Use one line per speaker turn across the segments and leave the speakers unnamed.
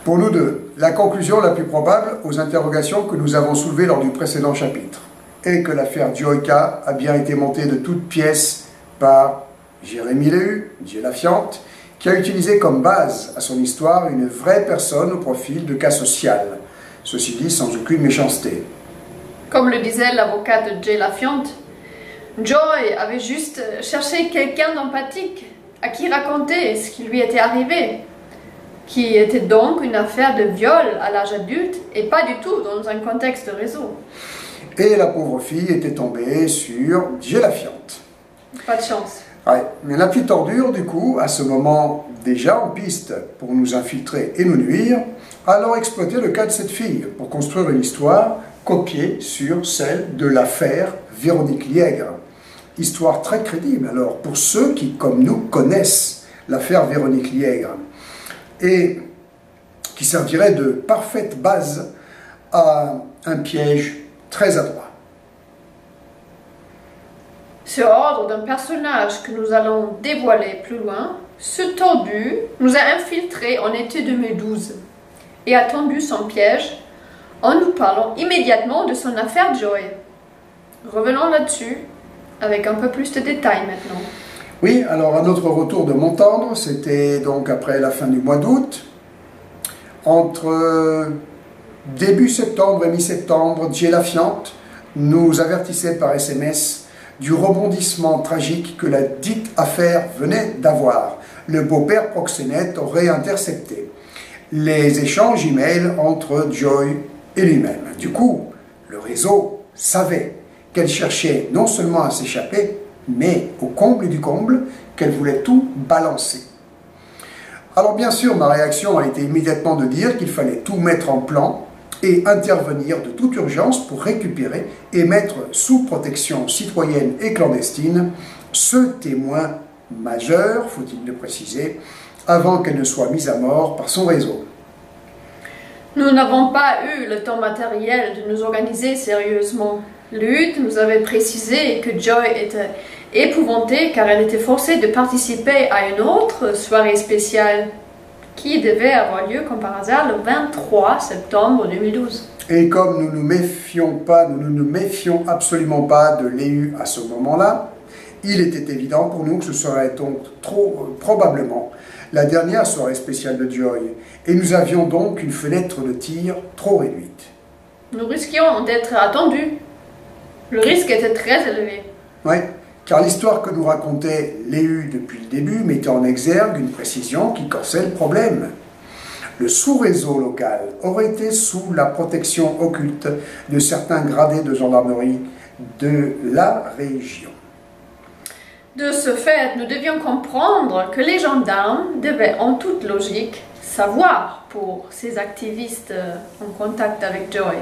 Pour nous deux, la conclusion la plus probable aux interrogations que nous avons soulevées lors du précédent chapitre est que l'affaire Joyka a bien été montée de toutes pièces par Jérémie Léhu, Dieu la fiante, qui a utilisé comme base à son histoire une vraie personne au profil de cas social, ceci dit sans aucune méchanceté.
Comme le disait l'avocat de Jay Lafiante, Joy avait juste cherché quelqu'un d'empathique à qui raconter ce qui lui était arrivé, qui était donc une affaire de viol à l'âge adulte et pas du tout dans un contexte de réseau.
Et la pauvre fille était tombée sur Dieu la fiante.
Pas de chance.
Ouais, mais la petite ordure, du coup, à ce moment déjà en piste pour nous infiltrer et nous nuire, a alors exploité le cas de cette fille pour construire une histoire copiée sur celle de l'affaire Véronique Liègre. Histoire très crédible, alors, pour ceux qui, comme nous, connaissent l'affaire Véronique Liègre et qui servirait de parfaite base à un piège très adroit.
Sur ordre d'un personnage que nous allons dévoiler plus loin, ce tordu nous a infiltrés en été 2012 et a tendu son piège en nous parlant immédiatement de son affaire Joy. Revenons là-dessus avec un peu plus de détails maintenant.
Oui, alors à notre retour de Montendre, c'était donc après la fin du mois d'août, entre début septembre et mi-septembre, Dieu la fiante nous avertissait par SMS du rebondissement tragique que la dite affaire venait d'avoir. Le beau-père proxénète aurait intercepté les échanges email entre Joy et lui-même. Du coup, le réseau savait qu'elle cherchait non seulement à s'échapper, mais au comble du comble, qu'elle voulait tout balancer. Alors bien sûr, ma réaction a été immédiatement de dire qu'il fallait tout mettre en plan et intervenir de toute urgence pour récupérer et mettre sous protection citoyenne et clandestine ce témoin majeur, faut-il le préciser, avant qu'elle ne soit mise à mort par son réseau.
Nous n'avons pas eu le temps matériel de nous organiser sérieusement. Lutte nous avait précisé que Joy était épouvantée car elle était forcée de participer à une autre soirée spéciale qui devait avoir lieu, comme par hasard, le 23 septembre 2012.
Et comme nous ne nous méfions absolument pas de Léhu à ce moment-là, il était évident pour nous que ce serait donc probablement la dernière soirée spéciale de Joy. Et nous avions donc une fenêtre de tir trop réduite.
Nous risquions d'être attendus. Le risque était très élevé.
Oui, car l'histoire que nous racontait Léhu depuis le début mettait en exergue une précision qui corsait le problème. Le sous-réseau local aurait été sous la protection occulte de certains gradés de gendarmerie de la région.
De ce fait, nous devions comprendre que les gendarmes devaient en toute logique savoir pour ces activistes en contact avec Joy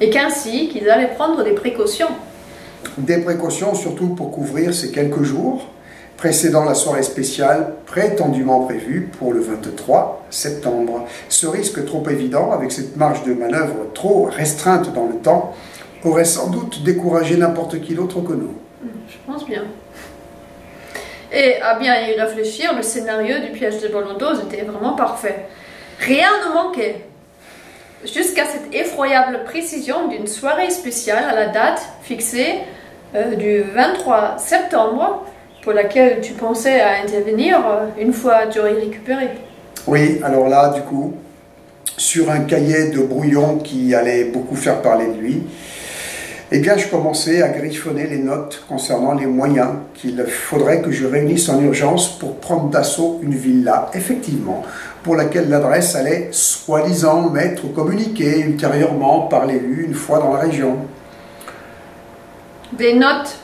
et qu'ainsi qu'ils allaient prendre des précautions.
Des précautions surtout pour couvrir ces quelques jours précédant la soirée spéciale prétendument prévue pour le 23 septembre. Ce risque trop évident, avec cette marge de manœuvre trop restreinte dans le temps, aurait sans doute découragé n'importe qui d'autre que nous.
Je pense bien. Et à bien y réfléchir, le scénario du piège de Bolondos était vraiment parfait. Rien ne manquait. Jusqu'à cette effroyable précision d'une soirée spéciale à la date fixée du 23 septembre, pour laquelle tu pensais à intervenir une fois Joy récupéré.
Oui, alors là, du coup, sur un cahier de brouillon qui allait beaucoup faire parler de lui, eh bien, je commençais à griffonner les notes concernant les moyens qu'il faudrait que je réunisse en urgence pour prendre d'assaut une villa, effectivement, pour laquelle l'adresse allait soi-disant m'être communiquée ultérieurement par l'élu une fois dans la région.
Des notes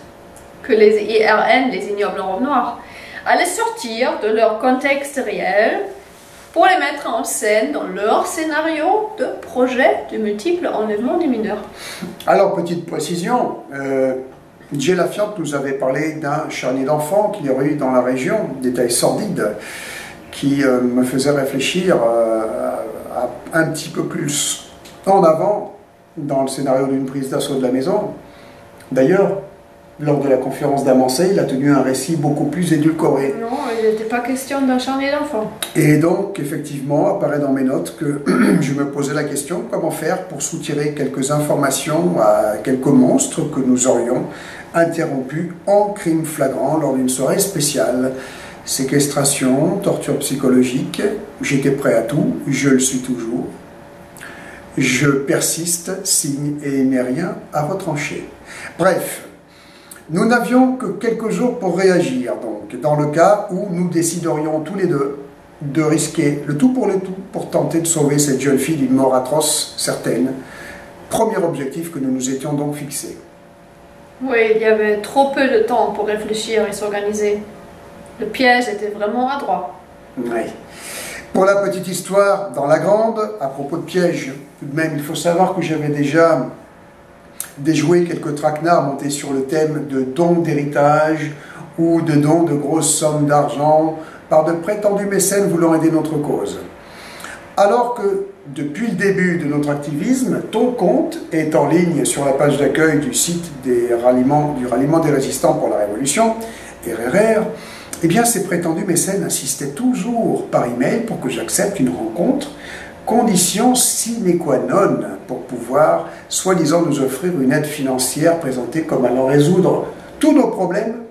que les IRN, les ignobles robes noires, allaient sortir de leur contexte réel pour les mettre en scène dans leur scénario de projet de multiples enlèvements des mineurs.
Alors, petite précision, Dieu la fiante nous avait parlé d'un charnier d'enfants qu'il y aurait eu dans la région, détail sordide, qui me faisait réfléchir à un petit peu plus en avant dans le scénario d'une prise d'assaut de la maison. D'ailleurs, lors de la conférence d'Amancé, il a tenu un récit beaucoup plus édulcoré.
Non, il n'était pas question d'un charnier d'enfant.
Et donc, effectivement, apparaît dans mes notes que je me posais la question, comment faire pour soutirer quelques informations à quelques monstres que nous aurions interrompus en crime flagrant lors d'une soirée spéciale. Séquestration, torture psychologique, j'étais prêt à tout, je le suis toujours. Je persiste, signe et il n'est rien à retrancher. Bref, nous n'avions que quelques jours pour réagir, donc, dans le cas où nous déciderions tous les deux de risquer le tout pour tenter de sauver cette jeune fille d'une mort atroce, certaine. Premier objectif que nous nous étions donc fixés.
Oui, il y avait trop peu de temps pour réfléchir et s'organiser. Le piège était vraiment adroit.
Oui. Pour la petite histoire, dans la grande, à propos de piège, tout de même, il faut savoir que j'avais déjà déjoué quelques traquenards montés sur le thème de dons d'héritage ou de dons de grosses sommes d'argent par de prétendus mécènes voulant aider notre cause. Alors que, depuis le début de notre activisme, ton compte est en ligne sur la page d'accueil du site du ralliement des résistants pour la Révolution, RRR, eh bien, ces prétendus mécènes insistaient toujours par email pour que j'accepte une rencontre, condition sine qua non pour pouvoir, soi-disant, nous offrir une aide financière présentée comme allant résoudre tous nos problèmes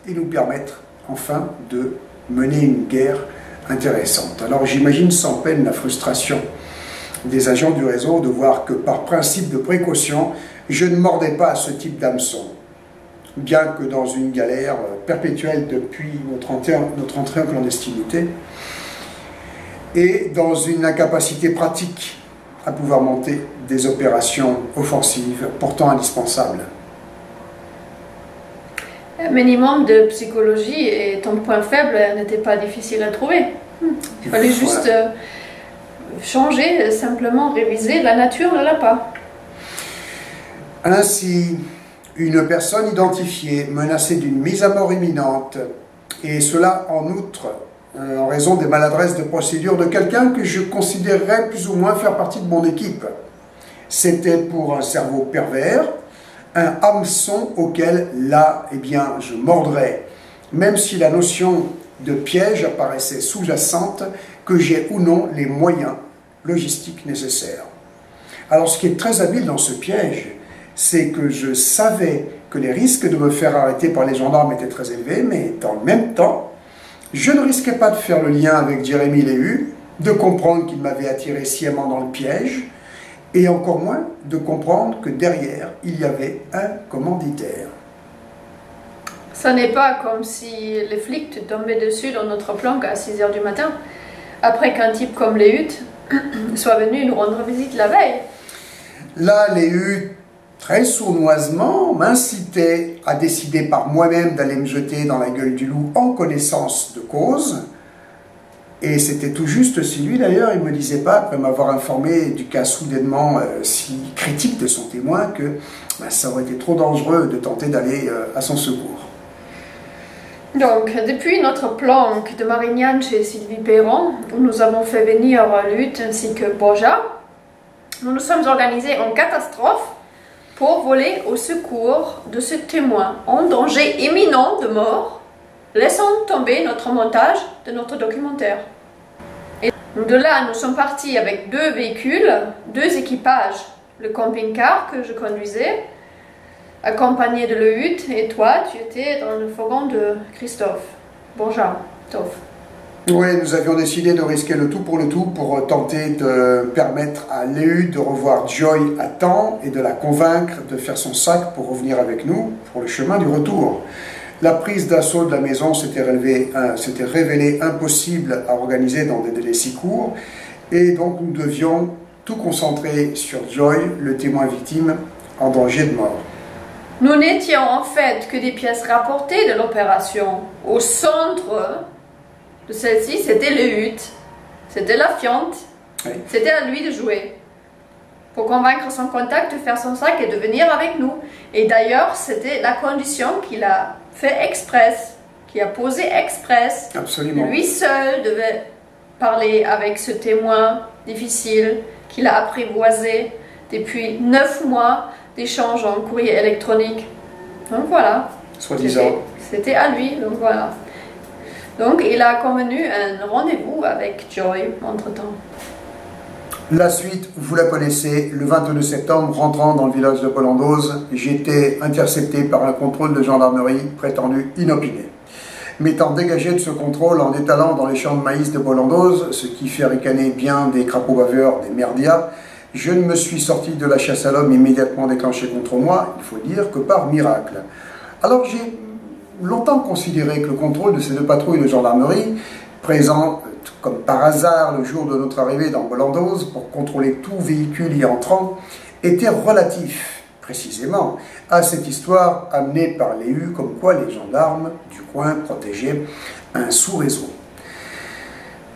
et nous permettre, enfin, de mener une guerre intéressante. Alors, j'imagine sans peine la frustration des agents du réseau de voir que, par principe de précaution, je ne mordais pas à ce type d'hameçon, bien que dans une galère perpétuelle depuis notre entrée en clandestinité, et dans une incapacité pratique à pouvoir monter des opérations offensives pourtant indispensables.
Un minimum de psychologie et ton point faible n'était pas difficile à trouver. Il fallait juste changer, simplement réviser la nature de l'appât.
Ainsi, une personne identifiée, menacée d'une mise à mort imminente, et cela en outre en raison des maladresses de procédure de quelqu'un que je considérerais plus ou moins faire partie de mon équipe. C'était pour un cerveau pervers, un hameçon auquel, là, eh bien, je mordrais, même si la notion de piège apparaissait sous-jacente, que j'ai ou non les moyens logistiques nécessaires. Alors, ce qui est très habile dans ce piège, c'est que je savais que les risques de me faire arrêter par les gendarmes étaient très élevés, mais dans le même temps, je ne risquais pas de faire le lien avec Jérémy Léhu, de comprendre qu'il m'avait attiré sciemment dans le piège, et encore moins de comprendre que derrière, il y avait un commanditaire.
Ce n'est pas comme si les flics te tombaient dessus dans notre planque à 6 h du matin, après qu'un type comme Léhu soit venu nous rendre visite la veille.
Là, Léhu, très sournoisement, m'incitait à décider par moi-même d'aller me jeter dans la gueule du loup en connaissance de cause. Et c'était tout juste si lui, d'ailleurs, il ne me disait pas, après m'avoir informé du cas soudainement si critique de son témoin, que ça aurait été trop dangereux de tenter d'aller à son secours.
Donc, depuis notre planque de Marignane chez Sylvie Perron, où nous avons fait venir Lutte ainsi que Boja, nous nous sommes organisés en catastrophe pour voler au secours de ce témoin en danger imminent de mort, laissant tomber notre montage de notre documentaire. Et de là, nous sommes partis avec 2 véhicules, 2 équipages, le camping-car que je conduisais, accompagné de Léhu, et toi, tu étais dans le fourgon de Christophe. Bonjour, Toph.
Oui, nous avions décidé de risquer le tout pour tenter de permettre à Léhu de revoir Joy à temps et de la convaincre de faire son sac pour revenir avec nous pour le chemin du retour. La prise d'assaut de la maison s'était révélée impossible à organiser dans des délais si courts et donc nous devions tout concentrer sur Joy, le témoin victime en danger de mort.
Nous n'étions en fait que des pièces rapportées de l'opération. Au centre de celle-ci, c'était Léhu, c'était la fiente, oui. C'était à lui de jouer. Pour convaincre son contact de faire son sac et de venir avec nous. Et d'ailleurs, c'était la condition qu'il a fait express, qu'il a posé express.
Absolument.
Lui seul devait parler avec ce témoin difficile qu'il a apprivoisé depuis 9 mois d'échanges en courrier électronique. Donc voilà.
soi-disant.
C'était à lui, donc voilà. Donc il a convenu un rendez-vous avec Joy entre-temps.
La suite, vous la connaissez, le 22 septembre, rentrant dans le village de Pollandose, j'étais intercepté par un contrôle de gendarmerie prétendu inopiné. M'étant dégagé de ce contrôle en étalant dans les champs de maïs de Pollandose, ce qui fait ricaner bien des crapauds baveurs, des merdias, je ne me suis sorti de la chasse à l'homme immédiatement déclenchée contre moi, il faut dire que par miracle. Alors j'ai longtemps considéré que le contrôle de ces deux patrouilles de gendarmerie, présents comme par hasard le jour de notre arrivée dans Pollandose pour contrôler tout véhicule y entrant, était relatif, précisément, à cette histoire amenée par les l'EU comme quoi les gendarmes du coin protégeaient un sous-réseau.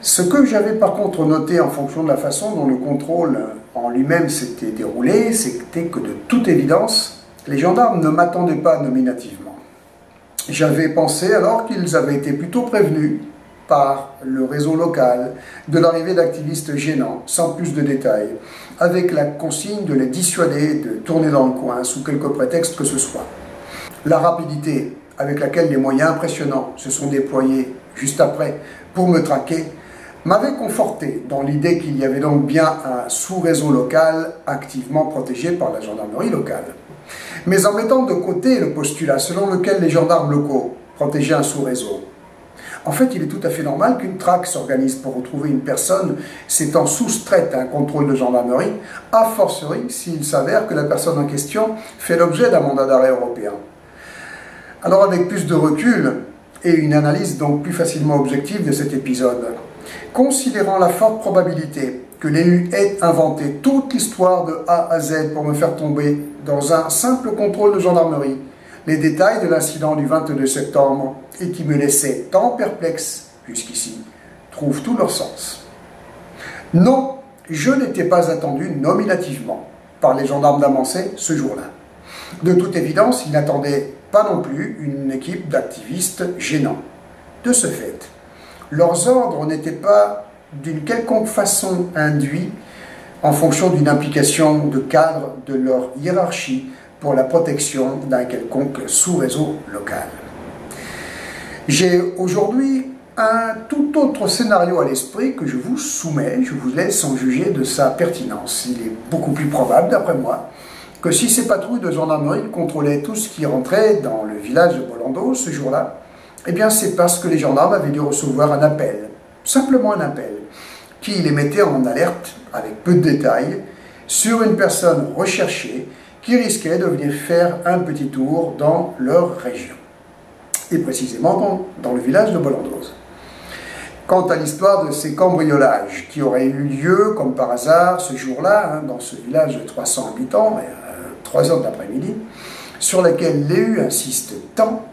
Ce que j'avais par contre noté en fonction de la façon dont le contrôle en lui-même s'était déroulé, c'était que de toute évidence, les gendarmes ne m'attendaient pas nominativement. J'avais pensé alors qu'ils avaient été plutôt prévenus par le réseau local de l'arrivée d'activistes gênants, sans plus de détails, avec la consigne de les dissuader de tourner dans le coin sous quelque prétexte que ce soit. La rapidité avec laquelle les moyens impressionnants se sont déployés juste après pour me traquer m'avait conforté dans l'idée qu'il y avait donc bien un sous-réseau local activement protégé par la gendarmerie locale. Mais en mettant de côté le postulat selon lequel les gendarmes locaux protégeaient un sous-réseau, en fait, il est tout à fait normal qu'une traque s'organise pour retrouver une personne s'étant soustraite à un contrôle de gendarmerie, a fortiori s'il s'avère que la personne en question fait l'objet d'un mandat d'arrêt européen. Alors avec plus de recul et une analyse donc plus facilement objective de cet épisode, considérant la forte probabilité que l'EU ait inventé toute l'histoire de A à Z pour me faire tomber dans un simple contrôle de gendarmerie, les détails de l'incident du 22 septembre et qui me laissaient tant perplexe jusqu'ici trouvent tout leur sens. Non, je n'étais pas attendu nominativement par les gendarmes d'Amancé ce jour-là. De toute évidence, ils n'attendaient pas non plus une équipe d'activistes gênants. De ce fait, leurs ordres n'étaient pas d'une quelconque façon induits en fonction d'une implication de cadre de leur hiérarchie pour la protection d'un quelconque sous-réseau local. J'ai aujourd'hui un tout autre scénario à l'esprit que je vous soumets, je vous laisse en juger de sa pertinence. Il est beaucoup plus probable, d'après moi, que si ces patrouilles de gendarmerie contrôlaient tout ce qui rentrait dans le village de Pollandose ce jour-là, eh bien c'est parce que les gendarmes avaient dû recevoir un appel, simplement un appel, qui les mettait en alerte, avec peu de détails, sur une personne recherchée qui risquait de venir faire un petit tour dans leur région, et précisément dans le village de Pollandose. Quant à l'histoire de ces cambriolages qui auraient eu lieu, comme par hasard, ce jour-là, dans ce village de 300 habitants, à 3 heures de l'après-midi, sur laquelle l'EU insiste tant,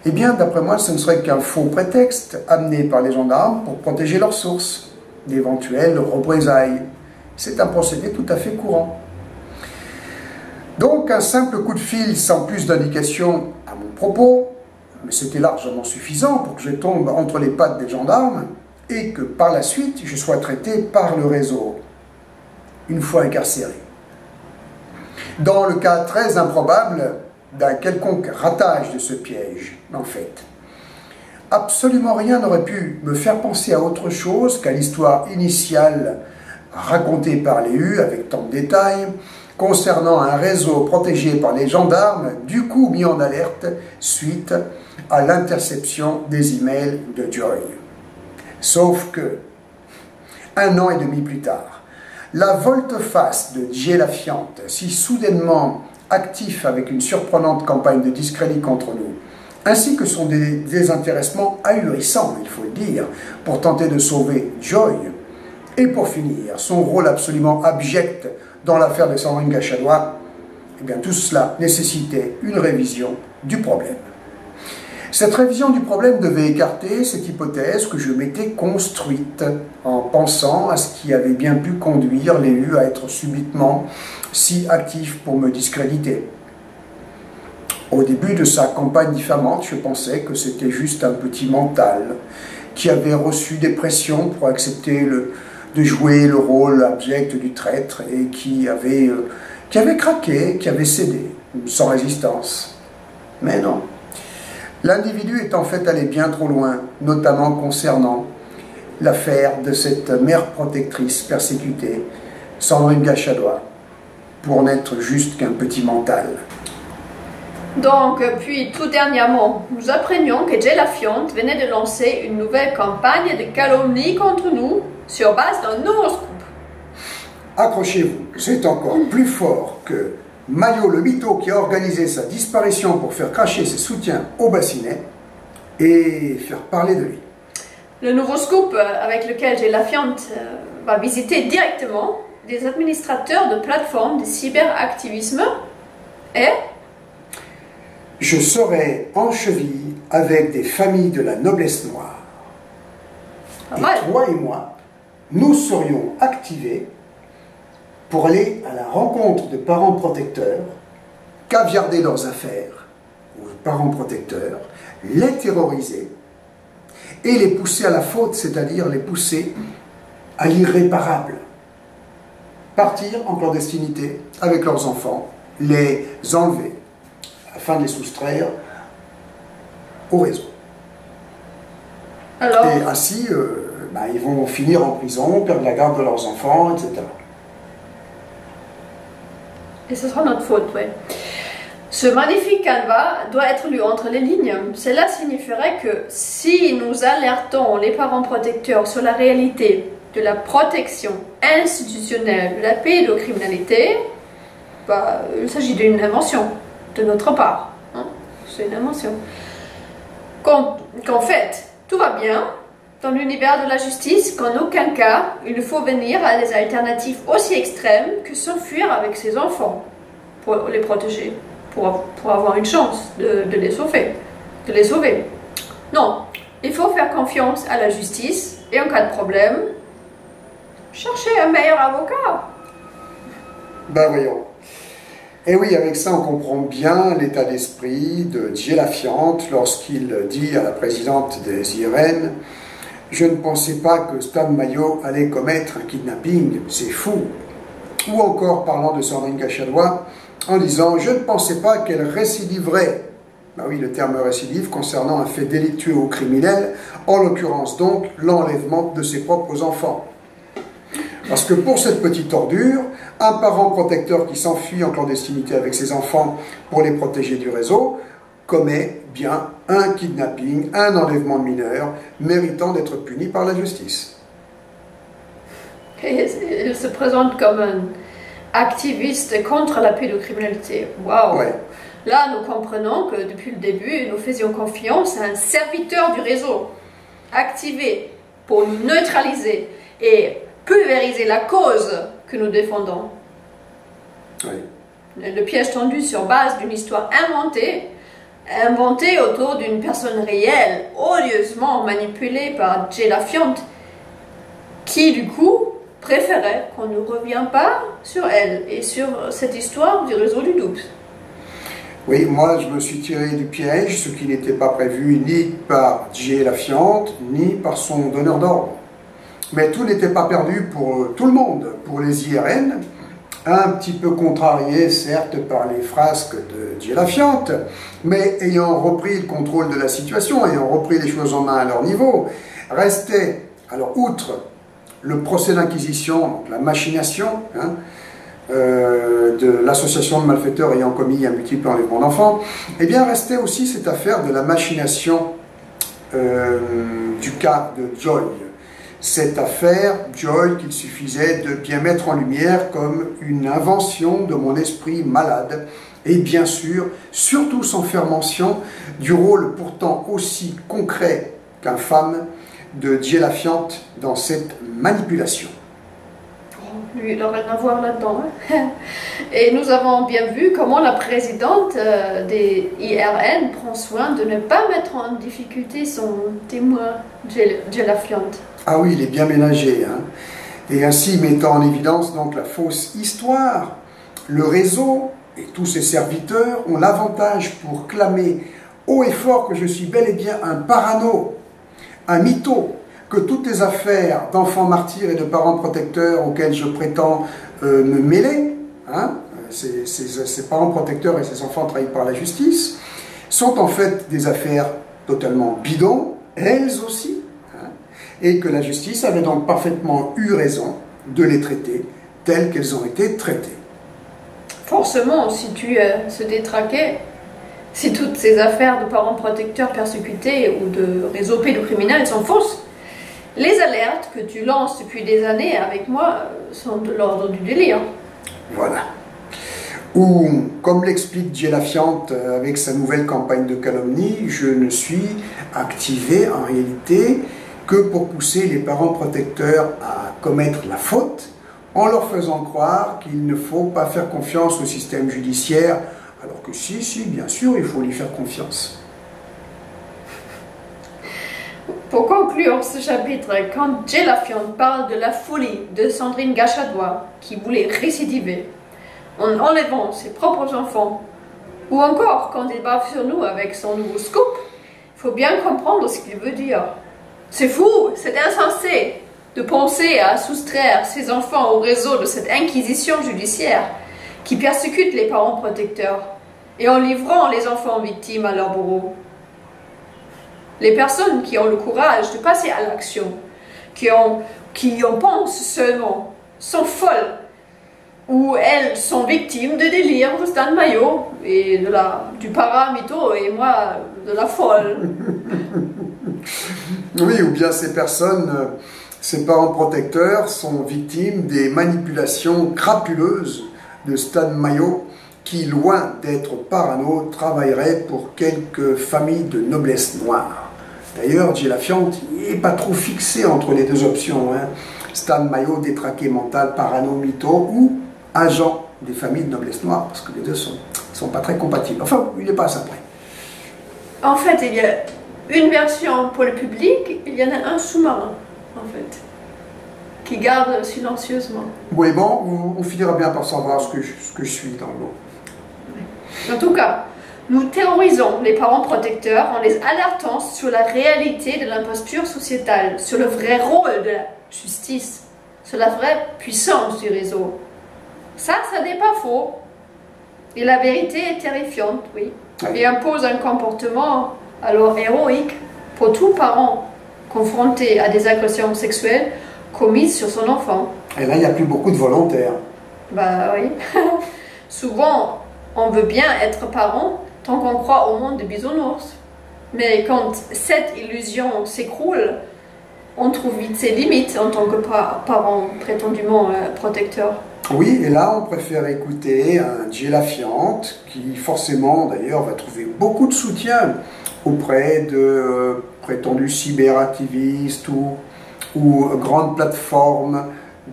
eh bien, d'après moi, ce ne serait qu'un faux prétexte amené par les gendarmes pour protéger leurs sources d'éventuelles représailles. C'est un procédé tout à fait courant. Donc, un simple coup de fil sans plus d'indication à mon propos, mais c'était largement suffisant pour que je tombe entre les pattes des gendarmes et que par la suite, je sois traité par le réseau, une fois incarcéré. Dans le cas très improbable d'un quelconque ratage de ce piège, en fait, absolument rien n'aurait pu me faire penser à autre chose qu'à l'histoire initiale racontée par l'EU avec tant de détails, concernant un réseau protégé par les gendarmes, du coup mis en alerte suite à l'interception des emails de Joy. Sauf que, 1 an et demi plus tard, la volte-face de Jay Lafiante, si soudainement actif avec une surprenante campagne de discrédit contre nous, ainsi que son désintéressement ahurissant, il faut le dire, pour tenter de sauver Joy, et pour finir, son rôle absolument abject dans l'affaire de Sandrine Gachanois, eh bien tout cela nécessitait une révision du problème. Cette révision du problème devait écarter cette hypothèse que je m'étais construite en pensant à ce qui avait bien pu conduire l'EU à être subitement si actif pour me discréditer. Au début de sa campagne diffamante, je pensais que c'était juste un petit mental qui avait reçu des pressions pour accepter de jouer le rôle abject du traître et qui avait craqué, qui avait cédé, sans résistance. Mais non, L'individu est en fait allé bien trop loin, notamment concernant l'affaire de cette mère protectrice persécutée, Sandrine Gachadouin, pour n'être juste qu'un petit mental.
Donc, puis tout dernièrement, nous apprenions que Jay Laffiante venait de lancer une nouvelle campagne de calomnie contre nous sur base d'un nouveau scoop.
Accrochez-vous, c'est encore plus fort que Maillot le mytho qui a organisé sa disparition pour faire cracher ses soutiens au bassinet et faire parler de lui.
Le nouveau scoop avec lequel Jay Laffiante va visiter directement des administrateurs de plateformes de cyberactivisme est...
Je serai en cheville avec des familles de la noblesse noire. Et toi et moi, nous serions activés pour aller à la rencontre de parents protecteurs, caviarder leurs affaires aux parents protecteurs, les terroriser et les pousser à la faute, c'est-à-dire les pousser à l'irréparable. Partir en clandestinité avec leurs enfants, les enlever, afin de les soustraire au réseau.
Alors,
et ainsi, ils vont finir en prison, perdre la garde de leurs enfants, etc.
Et ce sera notre faute, oui. Ce magnifique canevas doit être lu entre les lignes. Cela signifierait que si nous alertons les parents protecteurs sur la réalité de la protection institutionnelle de la pédocriminalité, il s'agit d'une invention de notre part. Hein? C'est une invention. Qu'en fait, tout va bien dans l'univers de la justice, qu'en aucun cas, il faut venir à des alternatives aussi extrêmes que s'enfuir avec ses enfants pour les protéger, pour avoir une chance de les sauver. Non, il faut faire confiance à la justice et en cas de problème, chercher un meilleur avocat.
Voyons. Et oui, avec ça, on comprend bien l'état d'esprit de Jay Laffiante lorsqu'il dit à la présidente des IRN « Je ne pensais pas que Stan Maillot allait commettre un kidnapping, c'est fou ». Ou encore parlant de Sandrine Gachadouin en disant « Je ne pensais pas qu'elle récidiverait ». Oui, le terme récidive concernant un fait délictueux ou criminel, en l'occurrence donc l'enlèvement de ses propres enfants. Parce que pour cette petite ordure, un parent protecteur qui s'enfuit en clandestinité avec ses enfants pour les protéger du réseau commet bien un kidnapping, un enlèvement de mineurs, méritant d'être puni par la justice.
Et il se présente comme un activiste contre la pédocriminalité. Waouh!
Ouais.
Là, nous comprenons que depuis le début, nous faisions confiance à un serviteur du réseau, activé pour nous neutraliser et pulvériser la cause que nous défendons.
Oui.
Le piège tendu sur base d'une histoire inventée autour d'une personne réelle, odieusement manipulée par Jay Laffiante, qui du coup préférait qu'on ne revienne pas sur elle et sur cette histoire du réseau du doute.
Oui, moi je me suis tiré du piège, ce qui n'était pas prévu ni par Jay Laffiante, ni par son donneur d'ordre. Mais tout n'était pas perdu pour tout le monde, pour les IRN, un petit peu contrariés certes par les frasques de Jay Laffiante, mais ayant repris le contrôle de la situation, ayant repris les choses en main à leur niveau, restait, alors outre le procès d'inquisition, la machination, de l'association de malfaiteurs ayant commis un multiple enlèvement d'enfants, eh bien restait aussi cette affaire de la machination du cas de Joy. Cette affaire, Joy, qu'il suffisait de bien mettre en lumière comme une invention de mon esprit malade, et bien sûr, surtout sans faire mention du rôle pourtant aussi concret qu'infâme de Jay Laffiante dans cette manipulation.
Lui, il n'a rien à voir là-dedans. Et nous avons bien vu comment la présidente des IRN prend soin de ne pas mettre en difficulté son témoin, Jay Laffiante.
Ah oui, il est bien ménagé. Et ainsi mettant en évidence donc la fausse histoire, le réseau et tous ses serviteurs ont l'avantage pour clamer haut et fort que je suis bel et bien un parano, un mytho, que toutes les affaires d'enfants martyrs et de parents protecteurs auxquels je prétends me mêler, ces parents protecteurs et ces enfants trahis par la justice, sont en fait des affaires totalement bidons, elles aussi, hein, et que la justice avait donc parfaitement eu raison de les traiter telles qu'elles ont été traitées.
Forcément, si tu se détraquais, si toutes ces affaires de parents protecteurs persécutés ou de réseaux pédocriminels sont fausses, les alertes que tu lances depuis des années avec moi sont de l'ordre du délire.
Voilà. Ou, comme l'explique Jay Lafiante avec sa nouvelle campagne de calomnie, je ne suis activé en réalité que pour pousser les parents protecteurs à commettre la faute en leur faisant croire qu'il ne faut pas faire confiance au système judiciaire, alors que si, bien sûr, il faut lui faire confiance.
Pour conclure ce chapitre, quand Jay Lafiante parle de la folie de Sandrine Gachadouin, qui voulait récidiver en enlevant ses propres enfants, ou encore quand il bave sur nous avec son nouveau scoop, il faut bien comprendre ce qu'il veut dire. C'est fou, c'est insensé de penser à soustraire ses enfants au réseau de cette inquisition judiciaire qui persécute les parents protecteurs et en livrant les enfants victimes à leurs bourreaux. Les personnes qui ont le courage de passer à l'action, qui en pensent seulement, sont folles, ou elles sont victimes de délire de Stan Mayo et du para-mytho et moi de la folle.
Oui, ou bien ces personnes, ces parents protecteurs sont victimes des manipulations crapuleuses de Stan Mayo qui, loin d'être parano, travaillerait pour quelques familles de noblesse noire. D'ailleurs, Jay Lafiante n'est pas trop fixé entre les deux options. Hein. Stan Mayo, détraqué mental, parano, mytho, ou agent des familles de noblesse noire, parce que les deux sont pas très compatibles. Enfin, il n'est pas à ça près.
En fait, il y a une version pour le public, il y en a un sous-marin, en fait, qui garde silencieusement.
Oui, bon, on finira bien par savoir ce que je suis dans l'eau.
En tout cas, nous terrorisons les parents protecteurs en les alertant sur la réalité de l'imposture sociétale, sur le vrai rôle de la justice, sur la vraie puissance du réseau. Ça n'est pas faux. Et la vérité est terrifiante, oui. Et impose un comportement alors héroïque pour tout parent confronté à des agressions sexuelles commises sur son enfant.
Et là, il n'y a plus beaucoup de volontaires.
Bah oui. Souvent, on veut bien être parent tant qu'on croit au monde des bisounours. Mais quand cette illusion s'écroule, on trouve vite ses limites en tant que parent prétendument protecteur.
Oui, et là, on préfère écouter un Jay Lafiante qui, forcément, d'ailleurs, va trouver beaucoup de soutien auprès de prétendus cyberactivistes ou grandes plateformes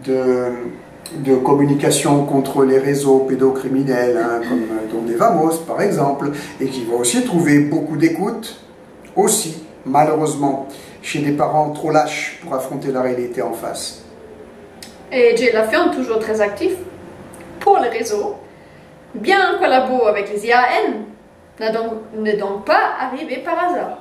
de communication contre les réseaux pédocriminels, hein, comme Don Vamos, par exemple, et qui va aussi trouver beaucoup d'écoute, aussi, malheureusement, chez des parents trop lâches pour affronter la réalité en face.
Et Jay Lafiante, toujours très actif pour les réseaux, bien collabo avec les IAN, n'est donc pas arrivé par hasard.